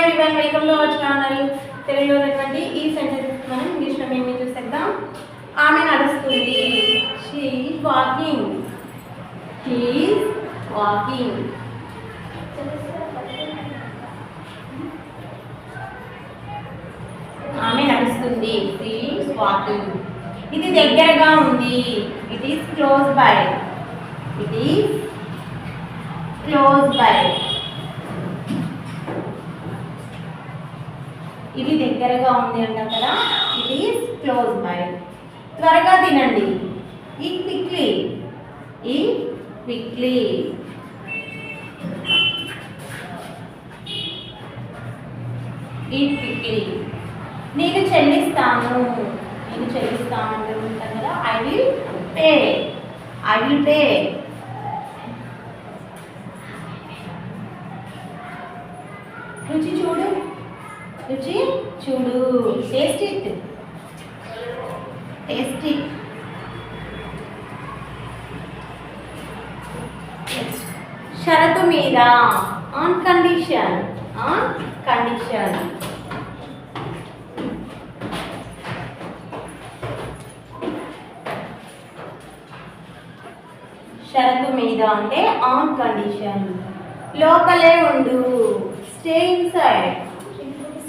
everyone, welcome to our channel. తెలుగులో ఉన్నటువంటి ఈ సెంటెన్స్ మనం ఇంగ్లీష్లో మేము చూసేద్దాం. ఆమె నడుస్తుంది. She is walking. He is walking. ఆమె నడుస్తుంది. She is walking. ఇది దగ్గరగా ఉంది. It is close by. It is close by. ఇది దగ్గరగా ఉంది అంటాం కదా, ఇట్ ఈస్ క్లోజ్ బై. త్వరగా తినండి. Eat quickly. Eat quickly. Eat quickly. నేను చెల్లిస్తాను. నేను చెల్లిస్తాను అంటే ఉంటాం కదా, I will pay. I will pay. రుచి చూడు. రుచి చూడు. Taste it. Taste it. షరతు మీద. On condition. On condition. షరతు మీద అంటే ఆన్ కండిషన్. లోపలే ఉండు. Stay inside.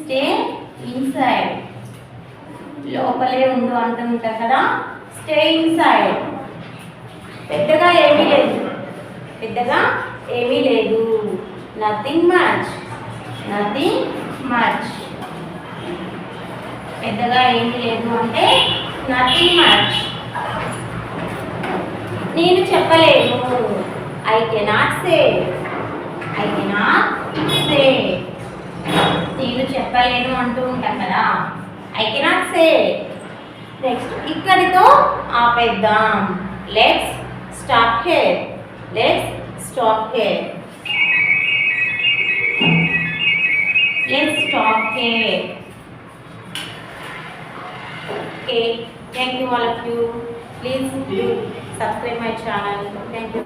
Stay inside. లోపలే ఉండు అంటుంటా కదా, స్టే ఇన్సైడ్. పెద్దగా ఏమీ లేదు. పెద్దగా ఏమీ లేదు. Nothing much. Nothing much. పెద్దగా ఏమీ లేదు అంటే నథింగ్ మచ్. నేను చెప్పలేను. I cannot say. I cannot say. నేను చెప్పలేను అంటూ ఉంటాం కదా, ఐ కెనాట్ సే. నెక్స్ట్ ఇక్కడితో ఆపేద్దాం. Let's stop here. Let's stop here. Let's stop here. Okay, thank you all of you. Please do subscribe my channel. Thank you.